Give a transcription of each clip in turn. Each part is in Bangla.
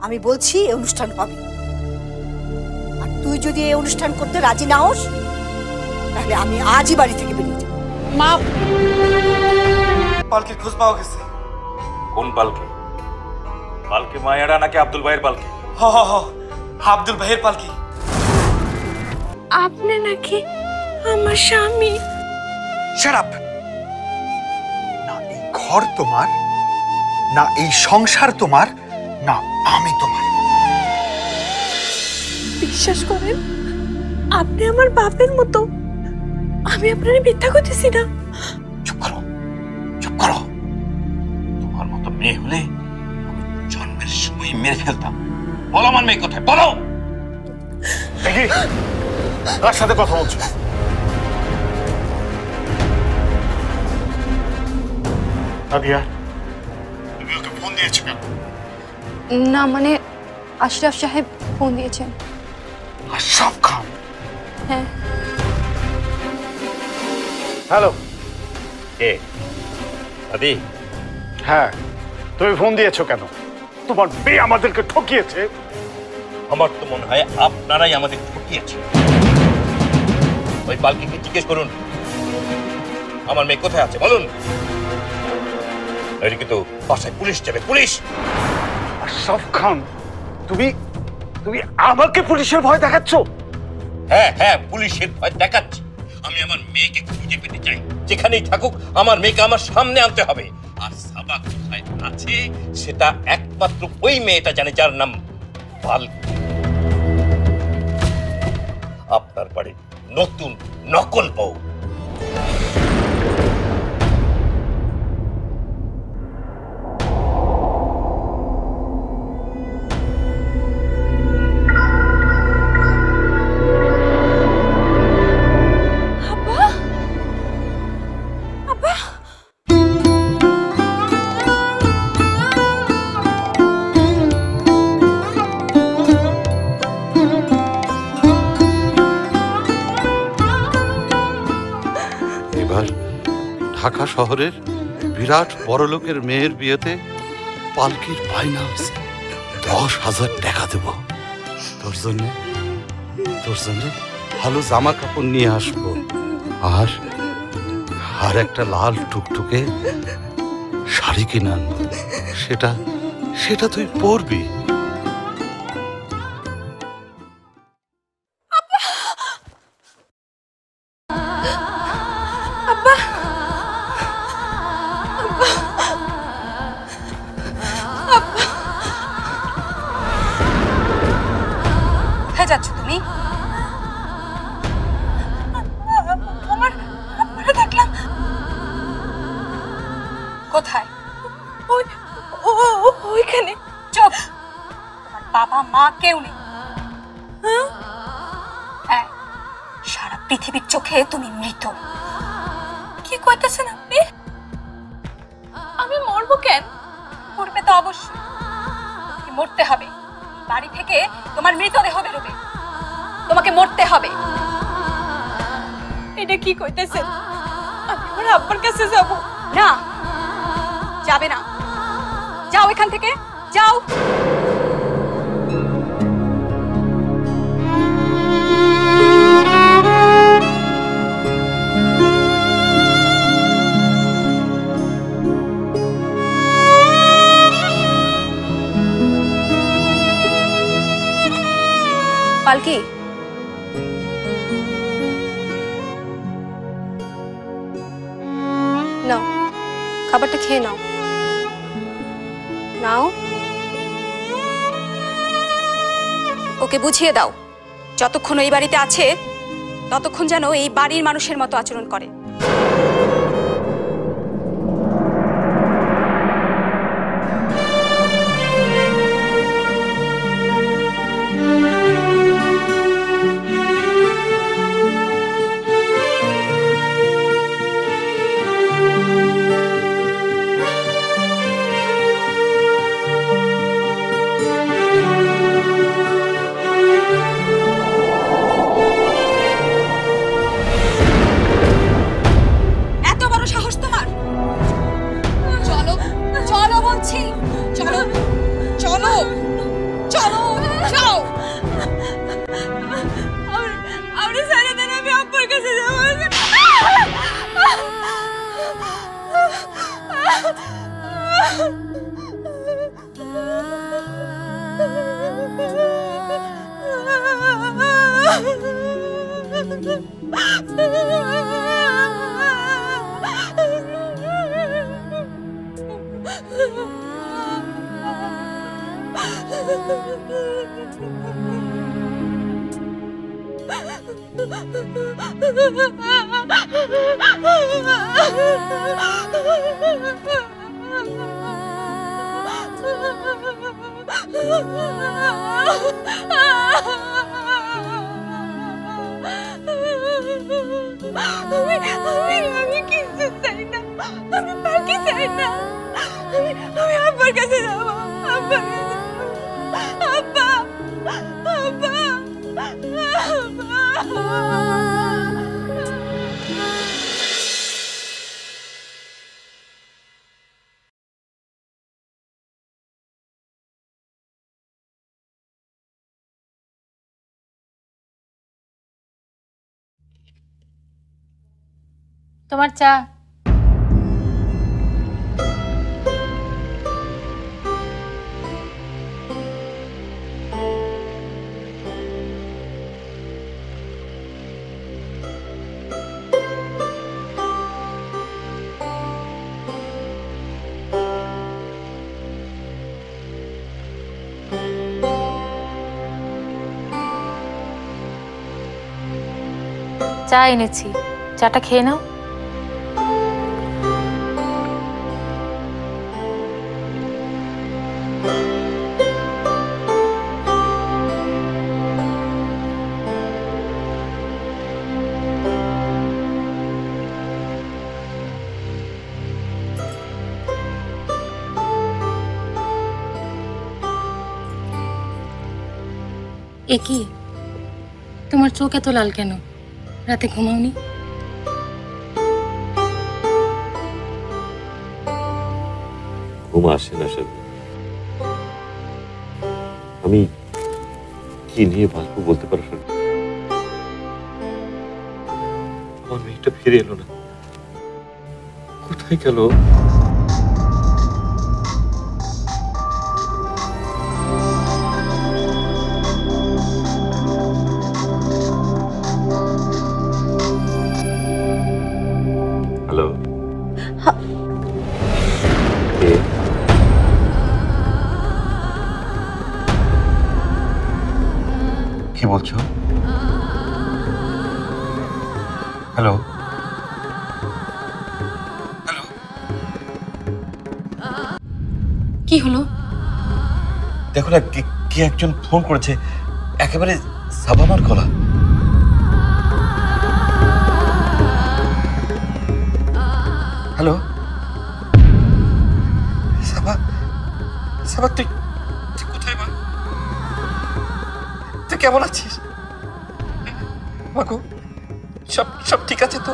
আমি বলছি এই অনুষ্ঠান হবে, আর তুই যদি এই অনুষ্ঠান করতে রাজি না হোস তাহলে আমি আজই বাড়ি থেকে বেরিয়ে যাব। মা, পালকির খোঁজ পাওয়া গেছে। কোন পালকি? পালকি মায়েরা নাকি আব্দুল ভাইয়ের পালকি? হ হ হ, আব্দুল ভাইয়ের পালকি। আপনি নাকি আমার স্বামী? Shut up! না এই ঘর তোমার, না এই সংসার তোমার, না আমি তোমার। বিশ্বাস করেন, আপনি আমার বাপের মতো। আমি আপনার মিথ্যা করতেছি না। চুপ করো, চুপ করো। তোমার মতো মেয়ে হলে আমি জন্মের সময় মেরে ফেলতাম। বলো আমার মেয়ে কোথায়, বলো। দেখি তার সাথে কথা বলছো। নাদিয়া, তুমি ওকে ফোন দিয়েছো কেন? না মানে আশরাফ সাহেব ফোন দিয়েছেন। আশরাফ খান? হ্যাঁ। হ্যালো। কে? দাদি? হ্যাঁ, তুমি ফোন দিয়েছো কেন? তোমার মেয়ে আমাদেরকে ঠকিয়েছে। আমার তো মনে হয় আপনারাই আমাদের ঠকিয়েছে। ওই পালকিকে জিজ্ঞেস করুন আমার মেয়ে কোথায় আছে, বলুন। এদিকে তো বাসায় পুলিশ যাবে, পুলিশ। আশরাফ খান, তুমি তুমি আমাকে পুলিশের ভয় দেখাচ্ছ? হ্যাঁ হ্যাঁ, পুলিশের ভয় দেখাচ্ছি। আমি আমার মেয়েকে খুঁজে পেতে চাই। যেখানেই থাকুক আমার মেয়েকে আমার সামনে আনতে হবে। আর সাবা কোথায় আছে সেটা একমাত্র ওই মেয়েটা জানে, যার নাম পালকি। আপনার বাড়ি নতুন নকল বউ। ঢাকা শহরের বিরাট বড়লোকের মেয়ের বিয়েতে পালকির বায়না হয়েছে 10,000 টাকা দেব। তোর জন্য ভালো জামা কাপড় নিয়ে আসবো, আর একটা লাল টুকটুকে শাড়ি কিনে আনবো। সেটা তুই পরবি। যাচ্ছ তুমি? দেখলাম কোথায়? ওইখানে। চুপ! তোমার বাবা মা কেউ নেই। হ্যাঁ, সারা পৃথিবীর চোখে তুমি মৃত। কি কইতেছেন আপনি? আমি মরবো কেন? মরবে তো অবশ্যই, মরতে হবে। বাড়ি থেকে তোমার মৃতদেহ বেরোবে, তোমাকে মরতে হবে। এটা কি কইতেছেন? আমি আমার আব্বার কাছে যাব? না, যাবে না। যাও এখান থেকে, যাও। পালকি, নাও খাবারটা খেয়ে নাও। ওকে বুঝিয়ে দাও যতক্ষণ এই বাড়িতে আছে ততক্ষণ যেন এই বাড়ির মানুষের মতো আচরণ করে। আমি কিছু চাই না, আমি পালকি চাই না, আমি আব্বার কাছে যাবো, আব্বার কাছে আব্বা, আব্বা, তোমার চা। চা এনেছি, চাটা খেয়ে নাও। এ কি, তোমার চোখ এত লাল কেন? রাতে ঘুমাওনি? ঘুম আসে না সব। আমি কি নিয়ে বাঁচবো বলতে পারো? আমার মেয়েটা ফিরে এলো না, কোথায় গেল? হ্যালো, কি বলছো? হ্যালো, হ্যালো, কি হলো? দেখো না, কে একজন ফোন করেছে, একেবারে সাবামার গলা। হ্যালো, সাবা, সাবা, তুই কোথায় মা? তুই কেমন আছিস? মাগো, সব ঠিক আছে তো?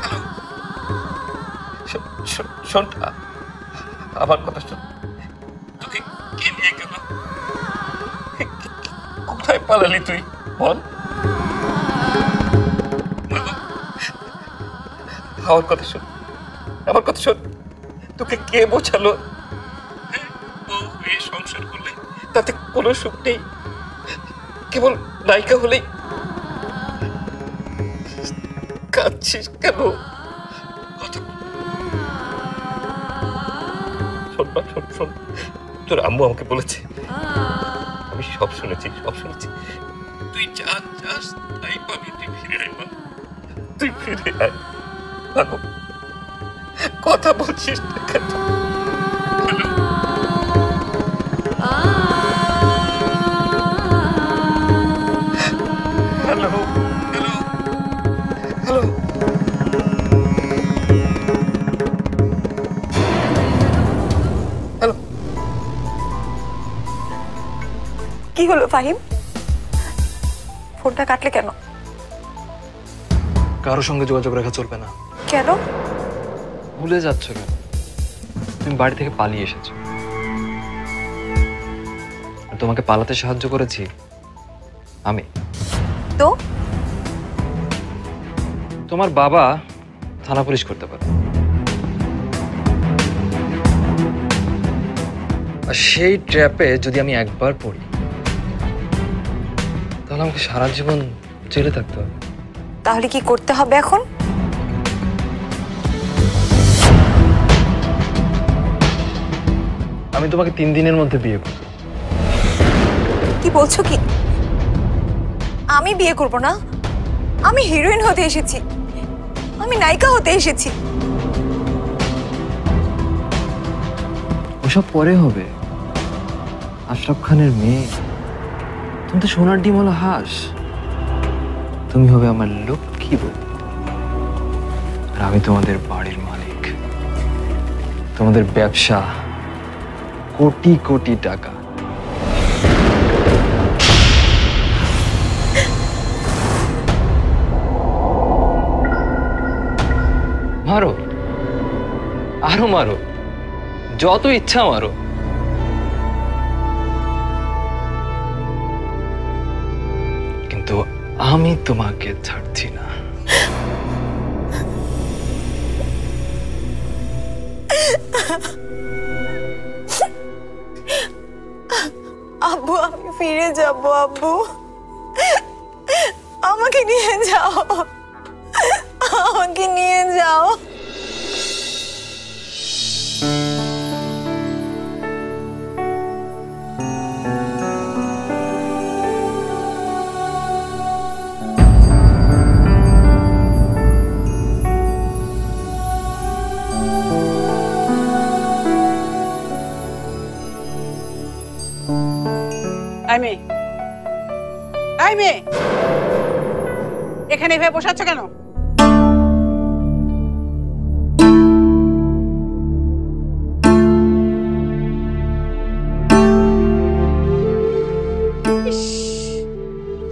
হ্যালো, শোন, আমার কথা শোন। তোকে কে নিয়ে গেল? কোথায় পালালি তুই বল? আমার কথা শোন, আমার কথা শোন। তোকে কে বোঝালো বউ হয়ে সংসার করলে তাতে কোনো সুখ নেই, কেবল নায়িকা হলেই? কাঁদছিস কেন? শোন, তোর আম্মু আমাকে বলেছে, আমি সব শুনেছি। তুই যা চাস তাই পাবি, তুই ফিরে আয় মা, তুই ফিরে আয়। কথা বলছিস না কেন? Hello, hello, hello, hello. কি হলো ফাহিম? ফোনটা কাটলে কেন? কারোর সঙ্গে যোগাযোগ রাখা চলবে না। কেন? ভুলে যাচ্ছ কেন? তুমি বাড়ি থেকে পালিয়ে এসেছো, আর তোমাকে পালাতে সাহায্য করেছি আমি। তো তোমার বাবা থানা পুলিশ করতে পারে, আর সেই ট্র্যাপে যদি আমি একবার পড়ি তাহলে আমাকে সারা জীবন জেলে থাকতে হবে। তাহলে কি করতে হবে এখন? আমি তোমাকে 3 দিনের মধ্যে বিয়ে করব। কি বলছো কি? আমি বিয়ে করব না? আমি হিরোইন হতে এসেছি, আমি নায়িকা হতে এসেছি। ওসব পরে হবে। আশরাফ খানের মেয়ে, তুমি তো সোনার ডিমওয়ালা হাঁস। তুমি হবে আমার লক্ষ্মী বউ, আর আমি তোমাদের বাড়ির মালিক। তোমাদের ব্যবসা কোটি কোটি টাকা। মারো, আরো মারো, যত ইচ্ছা মারো। কিন্তু আমি তোমাকে ছাড়ছি না। আব্বু, আমি ফিরে যাব। আব্বু, আমাকে নিয়ে যাও, আমাকে নিয়ে যাও। এখানে এভাবে বসে আছো কেন?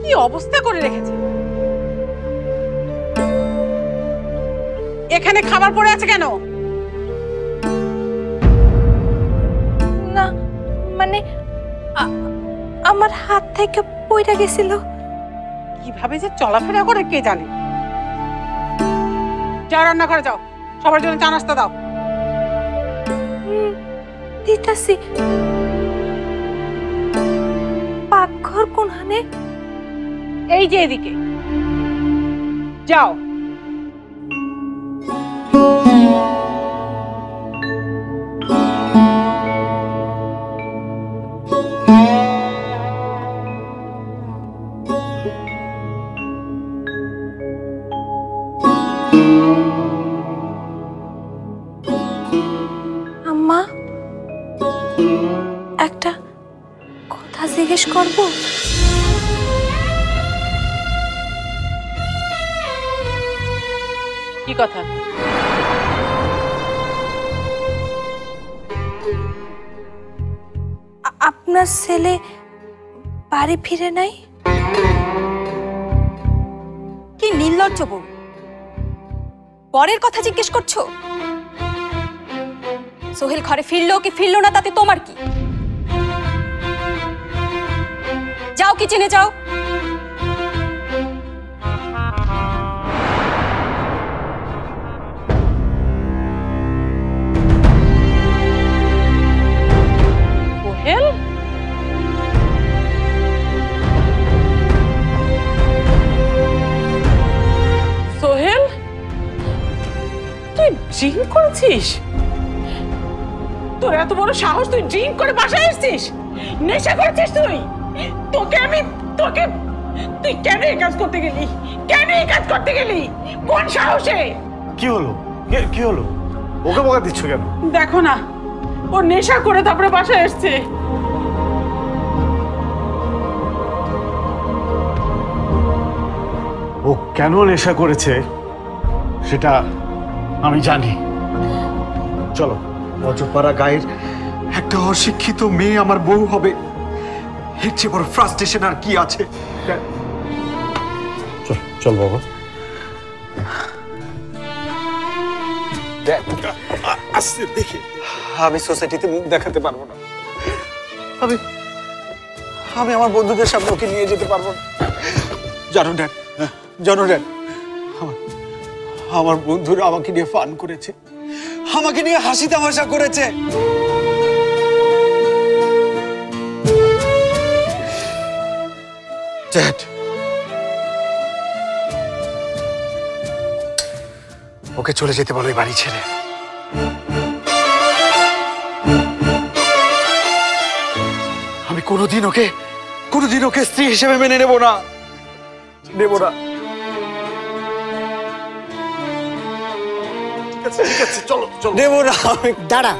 কি অবস্থা করে রেখেছে! এখানে খাবার পড়ে আছে কেন? না মানে আমার হাত থেকে পড়ে গেছিল। কিভাবে যে চলাফেরা করে কে জানে। যাও রান্নাঘরে যাও, সবার জন্য চা নাস্তা দাও। দিতাছি। পাকঘর কোনখানে? এই যে এদিকে যাও। আম্মা, একটা কথা জিজ্ঞেস করব? কি কথা? আপনার ছেলে বাড়ি ফিরে নাই? কি নির্লজ্জ বউ, পরের কথা জিজ্ঞেস করছো? সোহেল ঘরে ফিরলো কি ফিরলো না তাতে তোমার কি? যাও কিচেনে যাও। সোহেল, সোহেল, তুই ড্রিঙ্ক করেছিস? তোর এত বড় সাহস, তুই ড্রিঙ্ক করে বাসায় এসেছিস? নেশা করছিস তুই? তুই কেন এই কাজ করতে গেলি? কেন এই কাজ করতে গেলি? কোন সাহসে? কি হলো? কি হলো? ওকে বকা দিচ্ছ কেন? দেখো না, ও নেশা করে তারপরে বাসায় এসছে। ও কেন নেশা করেছে সেটা আমি জানি। চলো, অজপাড়া গায়ের একটা অশিক্ষিত মেয়ে আমার বউ হবে, এর চেয়ে বড় ফ্রাস্ট্রেশন আর কি আছে? চল চল বাবা। আস্তে দেখি, আমি সোসাইটিতে মুখ দেখাতে পারবো না। আমি আমার বন্ধুদের সামনে ওকে নিয়ে যেতে পারবো না। জানো ড্যাড, আমার বন্ধুরা আমাকে নিয়ে ফান করেছে, আমাকে নিয়ে হাসি তামাশা করেছে। ড্যাড, ওকে চলে যেতে বলো এই বাড়ি ছেড়ে। আমি কোনোদিন ওকে স্ত্রী হিসেবে মেনে নেব না। ঠিক আছে, চলো চলো। দেব না। দাঁড়া,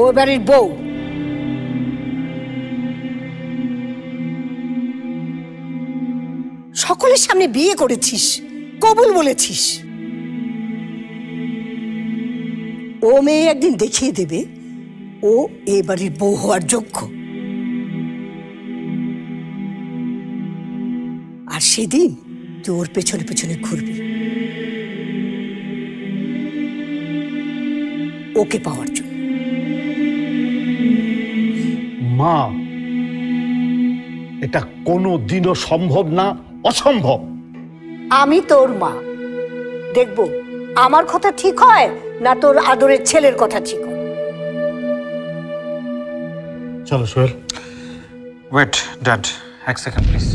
ও বাড়ির বউ, সকলের সামনে বিয়ে করেছিস, কবুল বলেছিস। ও মেয়ে একদিন দেখিয়ে দেবে ও এ বাড়ির বউ হওয়ার যোগ্য। আর সেদিন তুই ওর পেছনে পেছনে ঘুরবি ওকে পাওয়ার জন্য। মা, এটা কোনো দিনও সম্ভব না, অসম্ভব। আমি তোর মা, দেখব আমার কথা ঠিক হয় না তোর আদরের ছেলের কথা ঠিক হয়। চলো সোহেল। ওয়েট ড্যাড, এক সেকেন্ড প্লিজ,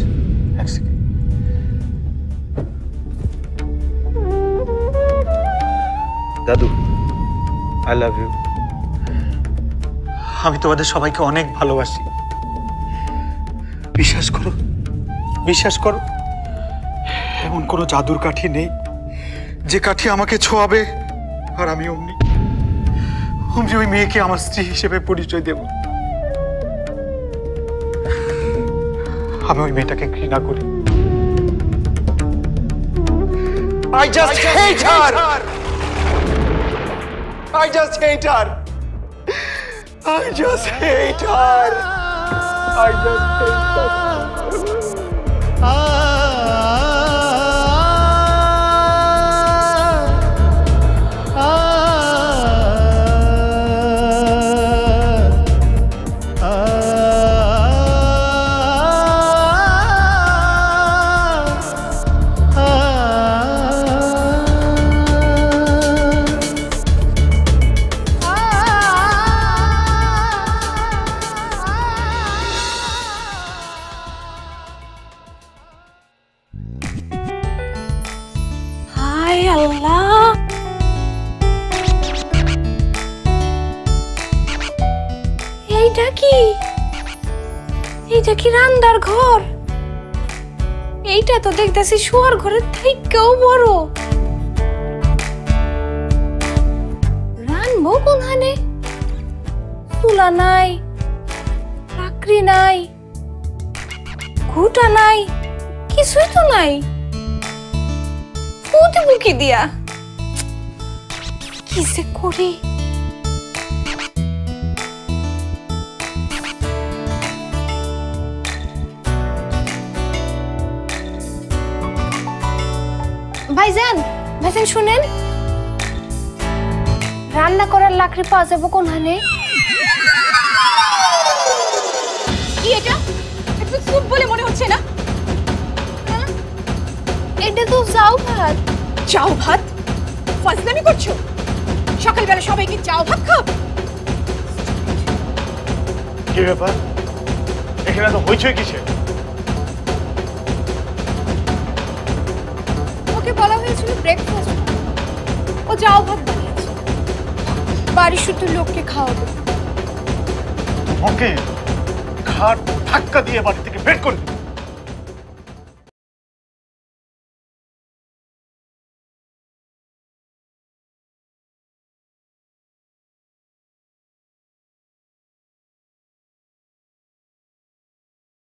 এক সেকেন্ড। দাদু, আই লাভ ইউ। আমি তোমাদের সবাইকে অনেক ভালোবাসি। বিশ্বাস করো, বিশ্বাস করো, এমন কোনো জাদুর কাঠি নেই যে কাঠি আমাকে ছোঁয়াবে আর আমি অমনি ওই মেয়েকে আমার স্ত্রী হিসেবে পরিচয় দেব। আমি ওই মেয়েটাকে ঘৃণা করি। I just hate her. I just hate her. I just hate her. I just hate her. এইটা কি রান্নার ঘর? এইটা তো দেখতেছি শোয়ার ঘরের থেকেও বড়। রানবো কোনখানে? চুলা নাই, লাকড়ি নাই, ঘুটা নাই, কিছুই তো নাই। ফুটে বুকি দিয়া কি যে করি। ভাইজান, ভাইজান শুনেন, রান্না করার লাকড়ি পাওয়া যাবো কোনখানে? কি এটা? এটা স্যুপ বলে মনে হচ্ছে না? এটা তো চাউ ভাত। চাউ ভাত? ফাজলামি করছো? সকালবেলা সবাই কি চাউ ভাত খাব? কি ব্যাপার? এখানে তো হইচই কিসের? ওকে বলা হয়েছিল ব্রেকফাস্ট, ও চাউ ভাত বানিয়েছে, বাড়ির শুধু লোককে খাওয়াবে। ওকে ঘাট ধাক্কা দিয়ে বাড়ি থেকে বের করে